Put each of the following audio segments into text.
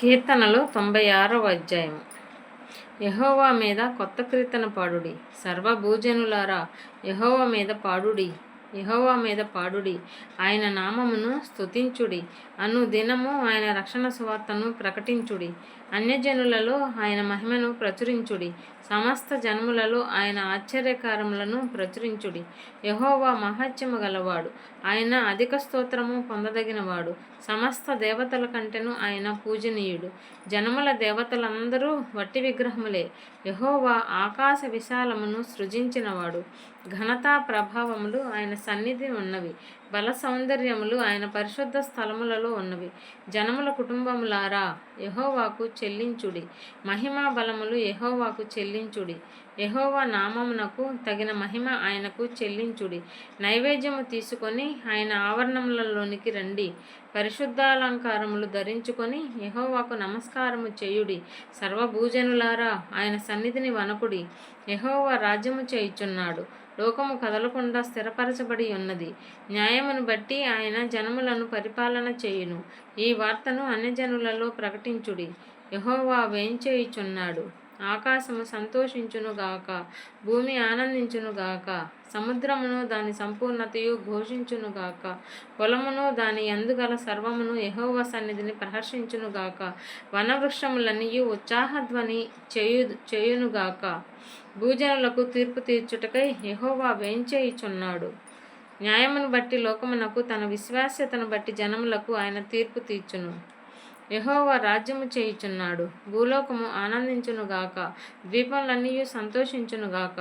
కీర్తనలు 96వ అధ్యాయము. యెహోవా మీద కొత్త కీర్తన పాడుడి. సర్వభూజనులారా యెహోవా మీద పాడుడి. యెహోవా మీద పాడుడి. ఆయన నామమును స్తుతించుడి. అనుదినము ఆయన రక్షణ సువార్తను ప్రకటించుడి. అన్యజనులలో ఆయన మహిమను ప్రచురించుడి. సమస్త జనములలో ఆయన ఆశ్చర్యకారములను ప్రచురించుడి. యెహోవా మహత్యము గలవాడు. ఆయన అధిక స్తోత్రము పొందదగినవాడు. సమస్త దేవతల కంటెను ఆయన పూజనీయుడు. జనముల దేవతలందరూ వట్టి విగ్రహములే. యెహోవా ఆకాశ విశాలమును సృజించినవాడు. ఘనతా ప్రభావములు ఆయన సన్నిధి ఉన్నవి. బల సౌందర్యములు ఆయన పరిశుద్ధ స్థలములలో ఉన్నవి. జనముల కుటుంబములారా యెహోవాకు చెల్లించుడి. మహిమా బలములు యెహోవాకు చెల్లించుడి. యెహోవా నామమునకు తగిన మహిమ ఆయనకు చెల్లించుడి. నైవేద్యము తీసుకొని ఆయన ఆవరణములలోనికి రండి. పరిశుద్ధాలంకారములు ధరించుకొని యెహోవాకు నమస్కారము చేయుడి. సర్వభూజనులారా ఆయన సన్నిధిని వనకుడి. యెహోవా రాజ్యము చేయుచున్నాడు. లోకము కదలకుండా స్థిరపరచబడి ఉన్నది. న్యాయమును బట్టి ఆయన జనములను పరిపాలన చేయును. ఈ వార్తను అన్యజనులలో ప్రకటించుడి. యెహోవా వేంచేయుచున్నాడు. ఆకాశము సంతోషించునుగాక, భూమి ఆనందించునుగాక, సముద్రమును దాని సంపూర్ణతయు ఘోషించునుగాక, పొలమును దాని యందుగల సర్వమును యెహోవా సన్నిధిని ప్రహర్షించునుగాక. వనవృక్షములన్నీయు ఉత్సాహధ్వని చేయునుగాక. భూజనులకు తీర్పు తీర్చుటకై యెహోవా వేంచేయుచున్నాడు. న్యాయమును బట్టి లోకమునకు, తన విశ్వాస్యతను బట్టి జనములకు ఆయన తీర్పు తీర్చును. యెహోవా రాజ్యము చేయుచున్నాడు. భూలోకము ఆనందించునుగాక, ద్వీపములన్నీయు సంతోషించునుగాక.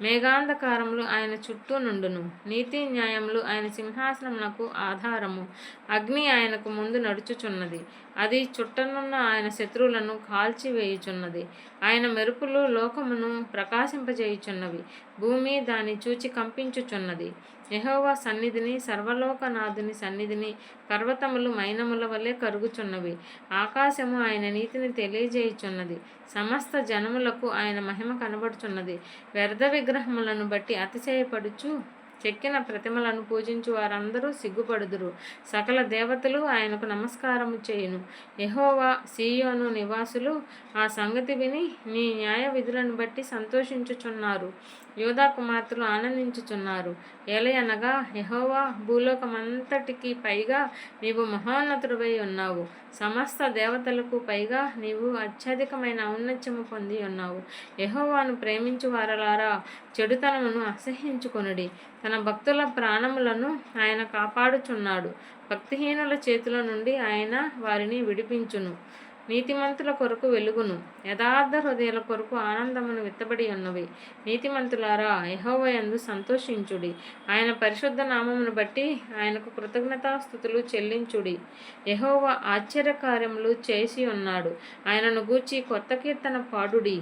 మేఘాంధకారములు ఆయన చుట్టూ నుండును. నీతి న్యాయములు ఆయన సింహాసనమునకు ఆధారము. అగ్ని ఆయనకు ముందు నడుచుచున్నది. అది చుట్టనున్న ఆయన శత్రువులను కాల్చివేయుచున్నది. ఆయన మెరుపులు లోకమును ప్రకాశింపజేయుచున్నవి. భూమి దాన్ని చూచి కంపించుచున్నది. యెహోవా సన్నిధిని, సర్వలోకనాథుని సన్నిధిని పర్వతములు మైనముల వలె కరుగుచున్నవి. ఆకాశము ఆయన నీతిని తెలియజేయుచున్నది. సమస్త జనములకు ఆయన మహిమ కనబడుచున్నది. వ్యర్థ విగ్రహములను బట్టి అతిశయపడుచు చెక్కిన ప్రతిమలను పూజించు వారందరూ సిగ్గుపడుదురు. సకల దేవతలు ఆయనకు నమస్కారము చేయును. యెహోవా సీయోను నివాసులు ఆ సంగతి విని నీ న్యాయ విధులను బట్టి సంతోషించుచున్నారు. యోధా కుమార్తెలు ఆనందించుచున్నారు. ఏలయనగా యెహోవా, భూలోకమంతటికి పైగా నీవు మహోన్నతుడివై ఉన్నావు. సమస్త దేవతలకు పైగా నీవు అత్యధికమైన ఔన్నత్యము పొంది ఉన్నావు. యెహోవాను ప్రేమించు వారలారా చెడుతనమును అసహ్యించుకొనుడి. తన భక్తుల ప్రాణములను ఆయన కాపాడుచున్నాడు. భక్తిహీనుల చేతుల నుండి ఆయన వారిని విడిపించును. నీతిమంతుల కొరకు వెలుగును, యథార్థ హృదయాల కొరకు ఆనందమును విత్తబడి ఉన్నవి. నీతిమంతులారా యెహోవాయందు సంతోషించుడి. ఆయన పరిశుద్ధ నామమును బట్టి ఆయనకు కృతజ్ఞతాస్తుతులు చెల్లించుడి. యెహోవా ఆశ్చర్యకార్యములు చేసి ఉన్నాడు. ఆయనను గూర్చి కొత్త కీర్తన పాడుడి.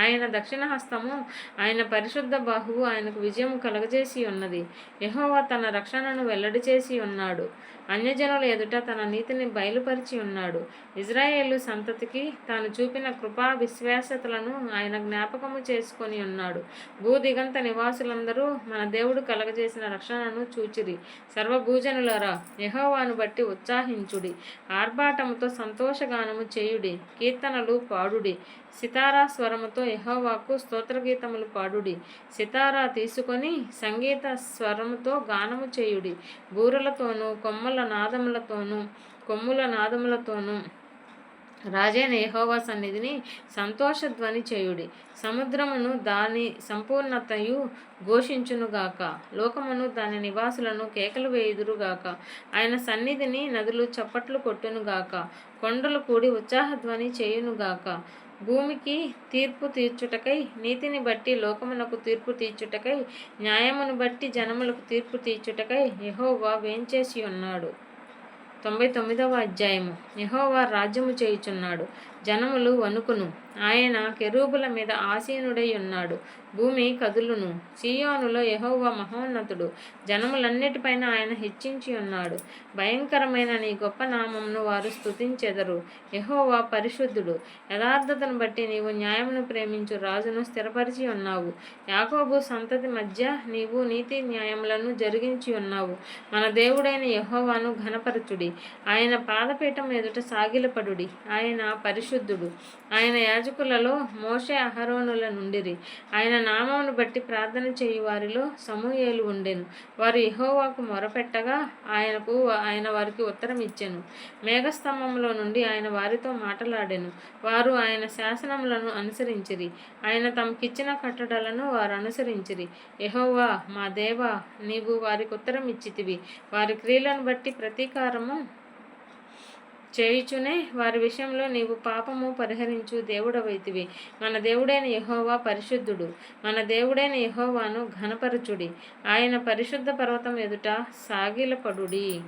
ఆయన దక్షిణ హస్తము, ఆయన పరిశుద్ధ బాహువు ఆయనకు విజయము కలగజేసి ఉన్నది. యెహోవా తన రక్షణను వెల్లడి చేసి ఉన్నాడు. అన్యజనుల ఎదుట తన నీతిని బయలుపరిచి ఉన్నాడు. ఇజ్రాయేలు సంతతికి తాను చూపిన కృపా విశ్వాస్యతలను ఆయన జ్ఞాపకము చేసుకొని ఉన్నాడు. భూదిగంత నివాసులందరూ మన దేవుడు కలగజేసిన రక్షణను చూచిరి. సర్వభూజనులారా యెహోవాను బట్టి ఉత్సాహించుడి. ఆర్భాటముతో సంతోషగానము చేయుడి. కీర్తనలు పాడుడి. సితారా స్వరముతో యెహోవాకు స్తోత్రగీతములు పాడుడి. సితారా తీసుకొని సంగీత స్వరముతో గానము చేయుడి. బూరలతోనూ కొమ్ముల నాదములతోనూ రాజైన యెహోవా సన్నిధిని సంతోషధ్వని చేయుడి. సముద్రమును దాని సంపూర్ణతయు ఘోషించునుగాక. లోకమును దాని నివాసులను కేకలు వేయుదురుగాక. ఆయన సన్నిధిని నదులు చప్పట్లు కొట్టునుగాక. కొండలు కూడి ఉత్సాహధ్వని చేయునుగాక. భూమికి తీర్పు తీర్చుటకై, నీతిని బట్టి లోకమునకు తీర్పు తీర్చుటకై, న్యాయమును బట్టి జనములకు తీర్పు తీర్చుటకై యెహోవా వేంచేసి ఉన్నాడు. 99వ అధ్యాయము. యెహోవా రాజ్యము చేయుచున్నాడు. జనములు వణుకును. ఆయన కెరూబుల మీద ఆసీనుడై ఉన్నాడు. భూమి కదులును. సీయోనులో యెహోవా మహోన్నతుడు. జనములన్నిటిపైన ఆయన హెచ్చించి ఉన్నాడు. భయంకరమైన నీ గొప్ప నామమును వారు స్తుతించెదరు. యెహోవా పరిశుద్ధుడు. యథార్థతను బట్టి నీవు న్యాయమును ప్రేమించు రాజును స్థిరపరిచి ఉన్నావు. యాకోబు సంతతి మధ్య నీవు నీతి న్యాయములను జరిగించి ఉన్నావు. మన దేవుడైన యెహోవాను ఘనపరచుడి. ఆయన పాదపీఠం ఎదుట సాగిలపడుడి. ఆయన పరిశుద్ధుడు. ఆయన యాజకులలో మోషే అహరోనుల నుండిరి. ఆయన నామమును బట్టి ప్రార్థన చేయు వారిలో సమూయేలు ఉండెను. వారు యెహోవాకు మొరపెట్టగా ఆయన వారికి ఉత్తరం ఇచ్చెను. మేఘస్తంభంలో నుండి ఆయన వారితో మాటలాడెను. వారు ఆయన శాసనములను అనుసరించిరి. ఆయన తమకిచ్చిన కట్టడలను వారు అనుసరించిరి. యెహోవా మా దేవా, నీవు వారికి ఉత్తరం ఇచ్చితివి. వారి క్రియలను బట్టి ప్రతీకారము చేయుచునే వారి విషయంలో నీవు పాపము పరిహరించు దేవుడవైతివి. మన దేవుడైన యెహోవా పరిశుద్ధుడు. మన దేవుడైన యెహోవాను ఘనపరచుడి. ఆయన పరిశుద్ధ పర్వతం ఎదుట సాగిలపడుడి.